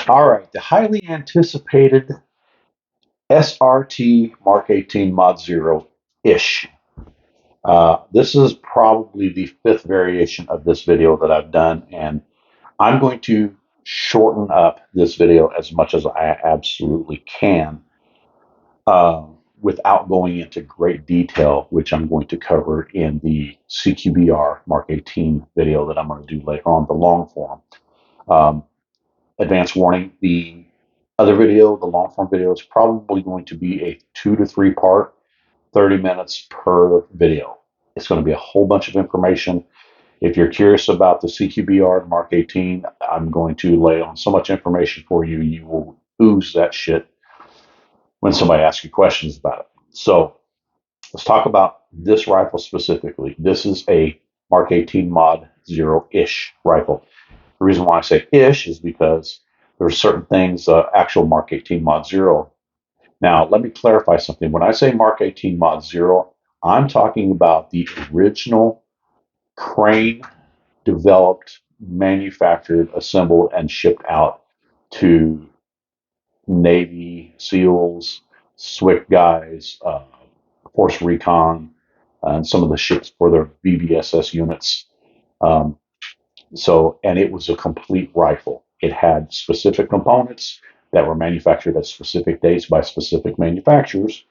All right, the highly anticipated SRT Mk18 Mod 0-ish. This is probably the fifth variation of this video that I've done, and I'm going to shorten up this video as much as I absolutely can without going into great detail, which I'm going to cover in the CQBR Mk18 video that I'm going to do later on, the long form. Advance warning, the other video, the long form video, is probably going to be a 2 to 3 part, 30 minutes per video. It's going to be a whole bunch of information. If you're curious about the CQBR Mk18, I'm going to lay on so much information for you, you will ooze that shit when somebody asks you questions about it. So let's talk about this rifle specifically. This is a Mk18 Mod 0-ish rifle. The reason why I say ish is because there are certain things, actual Mk18 Mod 0. Now, let me clarify something. When I say Mk18 Mod 0, I'm talking about the original crane developed, manufactured, assembled, and shipped out to Navy SEALs, SWIC guys, Force Recon, and some of the ships for their BBSS units. And it was a complete rifle. It had specific components that were manufactured at specific dates by specific manufacturers.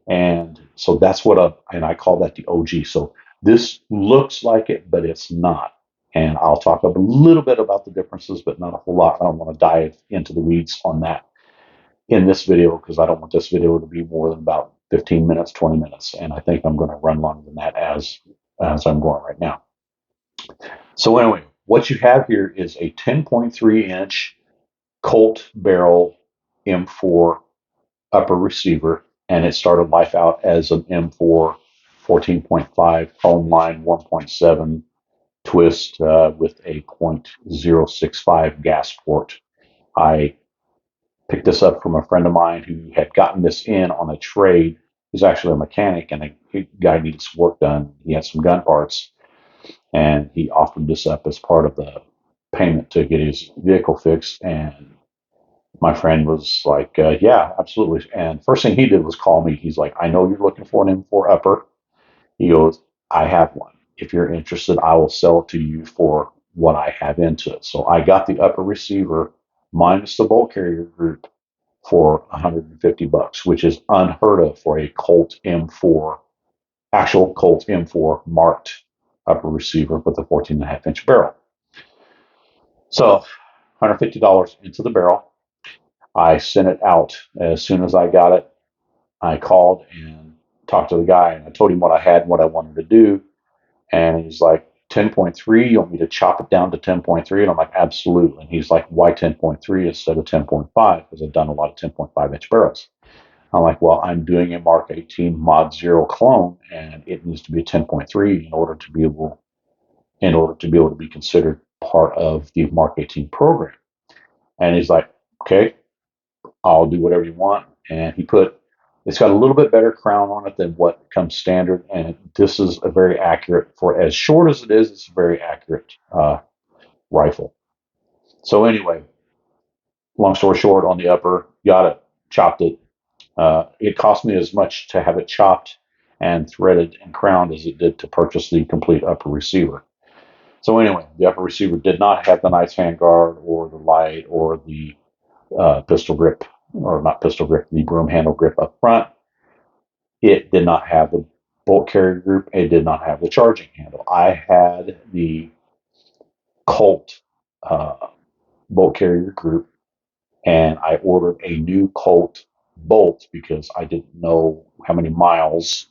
And so that's and I call that the OG. So this looks like it, but it's not. And I'll talk a little bit about the differences, but not a whole lot. I don't want to dive into the weeds on that in this video because I don't want this video to be more than about 15 minutes, 20 minutes. And I think I'm going to run longer than that as I'm going right now. So anyway, what you have here is a 10.3-inch COLT barrel M4 upper receiver, and it started life out as an M4 14.5 phone line 1.7 twist with a .065 gas port. I picked this up from a friend of mine who had gotten this in on a trade. He's actually a mechanic, and a guy needed some work done. He had some gun parts, and he offered this up as part of the payment to get his vehicle fixed. And my friend was like, yeah, absolutely. And first thing he did was call me. He's like, I know you're looking for an M4 upper. He goes, I have one. If you're interested, I will sell it to you for what I have into it. So I got the upper receiver minus the bolt carrier group for $150, which is unheard of for a COLT M4, actual COLT M4 marked upper receiver with a 14.5-inch barrel. So $150 into the barrel. I sent it out. As soon as I got it, I called and talked to the guy, and I told him what I had and what I wanted to do. And he's like, 10.3, you want me to chop it down to 10.3? And I'm like, absolutely. And he's like, why 10.3 instead of 10.5? Because I've done a lot of 10.5-inch barrels. I'm like, well, I'm doing a Mk18 Mod 0 clone, and it needs to be a 10.3 in order to be able to be considered part of the Mk18 program. And he's like, okay, I'll do whatever you want. And it's got a little bit better crown on it than what comes standard. And this is a very accurate, for as short as it is, it's a very accurate rifle. So anyway, long story short, on the upper, got it, chopped it. It cost me as much to have it chopped and threaded and crowned as it did to purchase the complete upper receiver. So anyway, the upper receiver did not have the Knight's Handguard or the light or the pistol grip, or not pistol grip, the broom handle grip up front. It did not have the bolt carrier group. It did not have the charging handle. I had the COLT bolt carrier group, and I ordered a new COLT bolt because I didn't know how many miles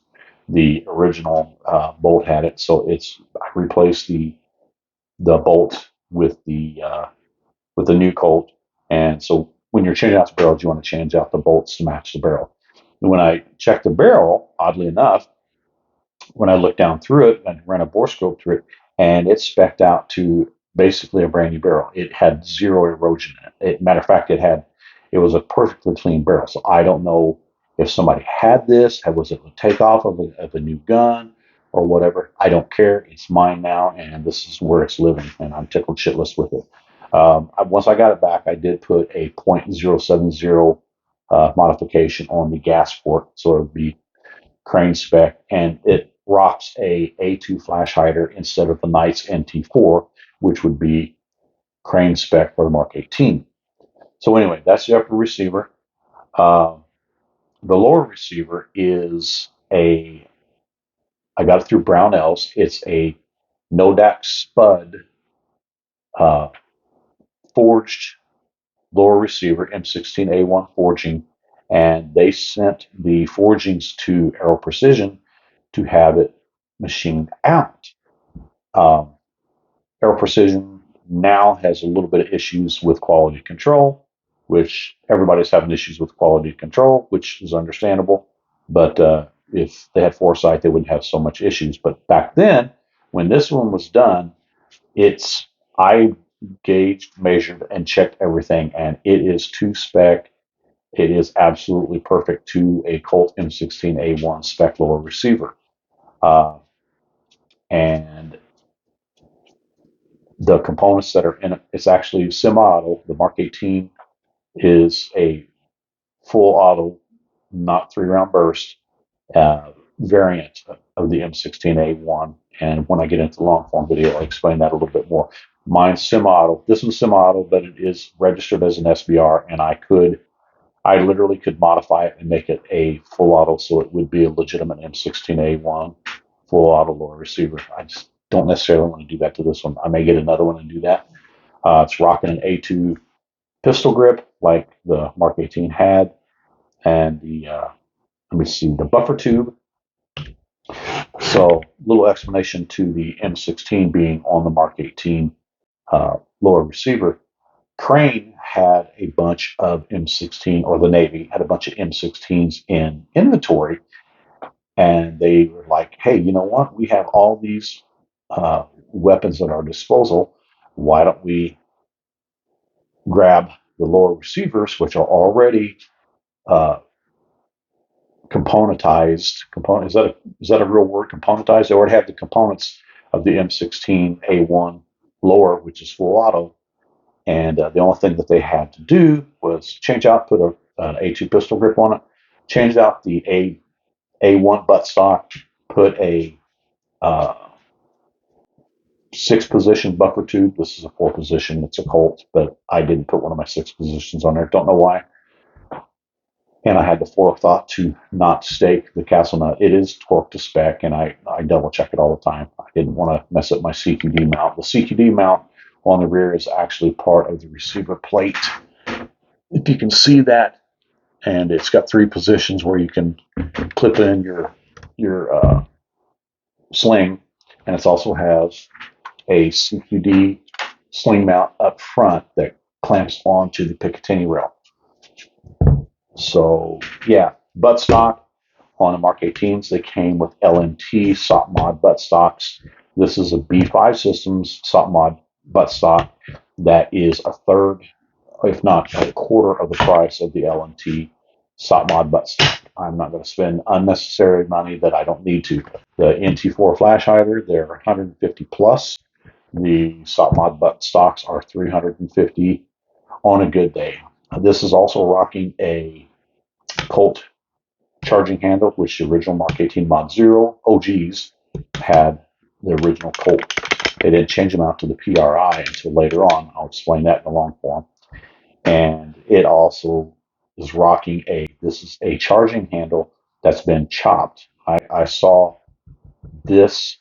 the original bolt had it. So I replaced the bolt with the new COLT. And so when you're changing out the barrels, you want to change out the bolts to match the barrel. And when I checked the barrel, oddly enough, when I looked down through it and ran a bore scope through it, and it spec'd out to basically a brand new barrel. It had zero erosion in it. Matter of fact, it was a perfectly clean barrel. So I don't know if somebody had this, was it a takeoff of a new gun or whatever. I don't care. It's mine now, and this is where it's living, and I'm tickled shitless with it. Once I got it back, I did put a .070 modification on the gas port, so it would be crane spec, and it rocks a A2 flash hider instead of the Knight's NT4, which would be crane spec for the Mark 18. So anyway, that's the upper receiver. The lower receiver is I got it through Brownells. It's a Nodak Spud uh, forged lower receiver, M16A1 forging, and they sent the forgings to Aero Precision to have it machined out. Um, Aero Precision now has a little bit of issues with quality control, which everybody's having issues with quality control, which is understandable. But if they had foresight, they wouldn't have so much issues. But back then, when this one was done, I gauged, measured, and checked everything, and it is to spec. It is absolutely perfect to a Colt M16A1 spec lower receiver. And the components that are in it, it's actually semi-auto. The Mark 18 is a full auto, not 3-round burst variant of the M16A1. And when I get into the long form video, I'll explain that a little bit more. Mine's semi-auto. This one's semi-auto, but it is registered as an SBR, and I literally could modify it and make it a full auto, so it would be a legitimate M16A1 full auto lower receiver. I just don't necessarily want to do that to this one. I may get another one and do that. It's rocking an A2 pistol grip like the Mark 18 had, and let me see, the buffer tube. So, little explanation to the M16 being on the Mark 18 lower receiver. Crane had a bunch of M16, or the Navy had a bunch of M16s in inventory, and they were like, hey, you know what? We have all these weapons at our disposal. Why don't we grab the lower receivers, which are already uh, componentized? Is that a real word? Componentized? They already have the components of the M16A1 lower, which is full auto. And the only thing that they had to do was change out, put an A2 pistol grip on it, change out the A1 buttstock, put a 6-position buffer tube. This is a 4-position. It's a Colt, but I didn't put one of my 6 positions on there. Don't know why. And I had the forethought to not stake the castle nut. It is torque to spec, and I double check it all the time. I didn't want to mess up my CQD mount. The CQD mount on the rear is actually part of the receiver plate. If you can see that, and it's got 3 positions where you can clip in your sling, and it also has a CQD sling mount up front that clamps onto the Picatinny rail. So yeah, buttstock on the Mark 18s, they came with LMT SOPMOD buttstocks. This is a B5 Systems SOPMOD buttstock that is a third, if not a quarter, of the price of the LMT SOPMOD buttstock. I'm not going to spend unnecessary money that I don't need to. The NT4 flash hider, they're 150 plus. The SOPMOD buttstocks are 350 on a good day. This is also rocking a Colt charging handle, which the original Mark 18 Mod 0 OGs had the original Colt. They didn't change them out to the PRI until later on. I'll explain that in the long form. And it also is rocking this is a charging handle that's been chopped. I saw this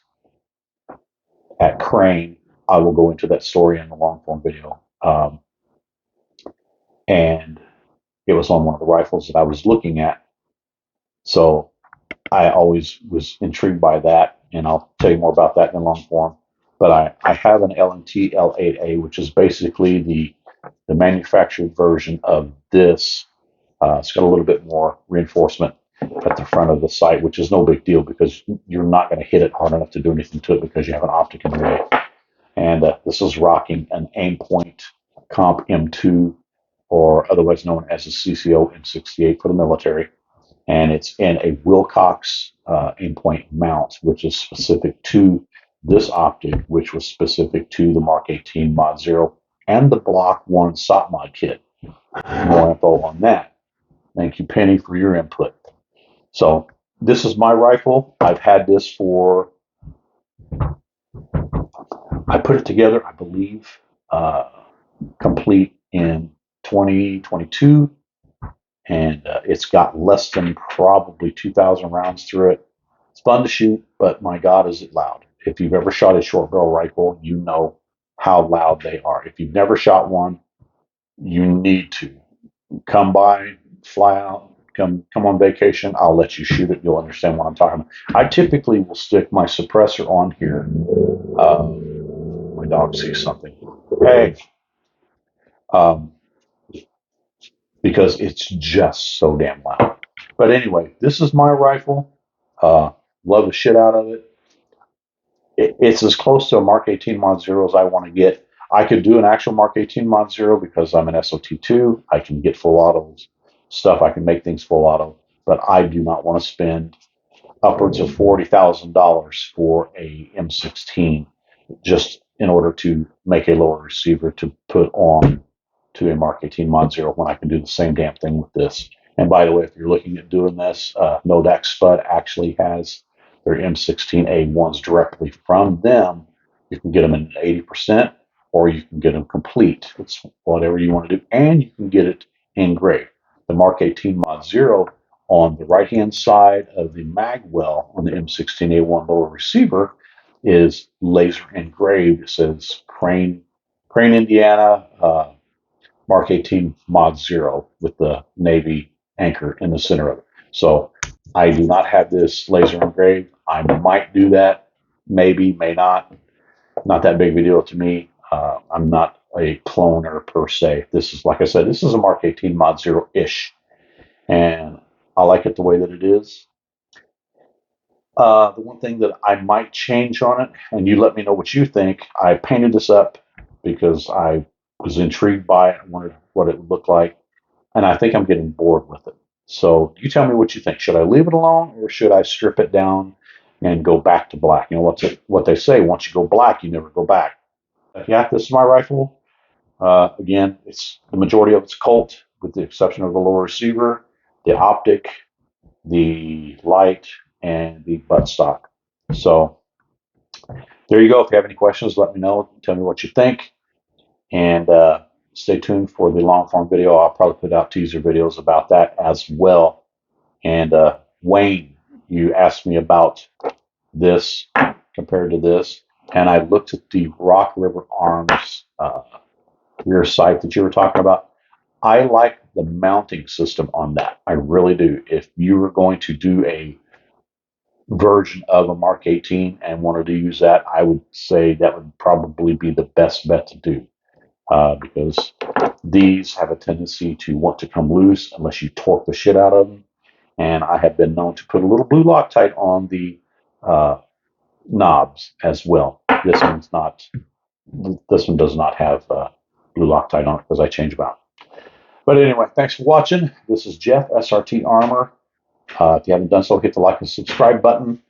at Crane. I will go into that story in the long form video. And it was on one of the rifles that I was looking at. So I always was intrigued by that, and I'll tell you more about that in the long form. But I have an LMT L8A, which is basically the manufactured version of this. It's got a little bit more reinforcement at the front of the sight, which is no big deal because you're not going to hit it hard enough to do anything to it because you have an optic in the way. And this is rocking an Aimpoint Comp M2, or otherwise known as a CCO M68 for the military. And it's in a Wilcox Aimpoint mount, which is specific to this optic, which was specific to the Mark 18 Mod 0 and the Block 1 SOPMOD kit. More info on that. Thank you, Penny, for your input. So this is my rifle. I've had this for, I put it together, I believe, complete in 2022, and it's got less than probably 2,000 rounds through it. It's fun to shoot, but my God, is it loud. If you've ever shot a short barrel rifle, you know how loud they are. If you've never shot one, you need to come by, fly out, come on vacation. I'll let you shoot it. You'll understand what I'm talking about. I typically will stick my suppressor on here. My dog sees something. Hey, because it's just so damn loud. But anyway, this is my rifle. Love the shit out of it. It's as close to a Mark 18 Mod 0 as I want to get. I could do an actual Mark 18 Mod 0 because I'm an SOT2. I can get full autos stuff. I can make things full auto. But I do not want to spend upwards of $40,000 for a M16 just in order to make a lower receiver to put on to a Mark 18 Mod 0 when I can do the same damn thing with this. And by the way, if you're looking at doing this, Nodak Spud actually has their M16A1s directly from them. You can get them in 80%, or you can get them complete. It's whatever you want to do, and you can get it engraved. The Mark 18 Mod 0 on the right-hand side of the mag well on the M16A1 lower receiver is laser engraved. It says Crane, Indiana, Mark 18 Mod 0 with the Navy anchor in the center of it. So I do not have this laser engraved. I might do that, maybe, may not. Not that big of a deal to me. I'm not a cloner per se. This is, like I said, this is a Mark 18 Mod 0-ish. And I like it the way that it is. The one thing that I might change on it, and you let me know what you think, I painted this up because I was intrigued by it. I wondered what it would look like. And I think I'm getting bored with it. So you tell me what you think. Should I leave it alone, or should I strip it down and go back to black? You know, what they say, once you go black, you never go back. Yeah, this is my rifle. Again, it's the majority of it's COLT, with the exception of the lower receiver, the optic, the light, and the buttstock. So there you go. If you have any questions, let me know. Tell me what you think. And stay tuned for the long form video. I'll probably put out teaser videos about that as well. And Wayne, you asked me about this compared to this. And I looked at the Rock River Arms rear sight that you were talking about. I like the mounting system on that. I really do. If you were going to do a version of a Mark 18 and wanted to use that, I would say that would probably be the best bet to do. Because these have a tendency to want to come loose unless you torque the shit out of them. And I have been known to put a little blue Loctite on the knobs as well. This one's not. This one does not have blue Loctite on it because I change them out. But anyway, thanks for watching. This is Jeff, SRT Armor. If you haven't done so, hit the like and subscribe button.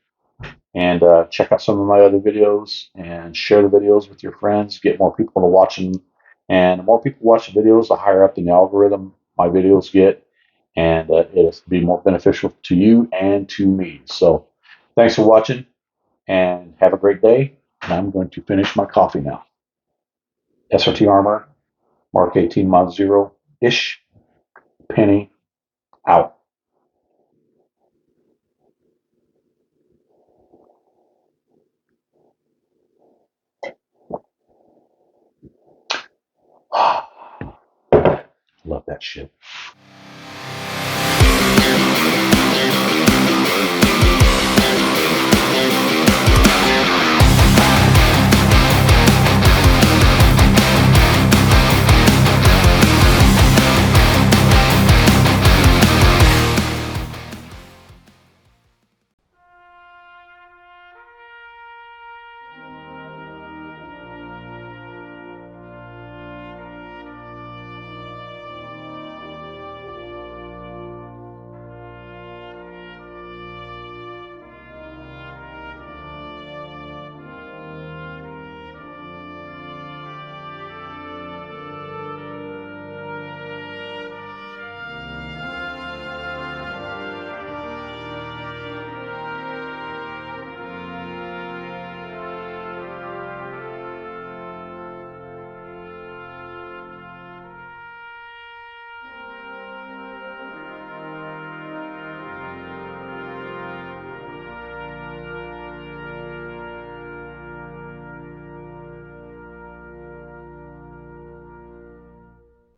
And check out some of my other videos and share the videos with your friends. Get more people to watch them. And the more people watch the videos, the higher up in the algorithm my videos get. And it'll be more beneficial to you and to me. So thanks for watching and have a great day. And I'm going to finish my coffee now. SRT Armor, Mark 18 Mod 0-ish, Penny, out. Love that shit.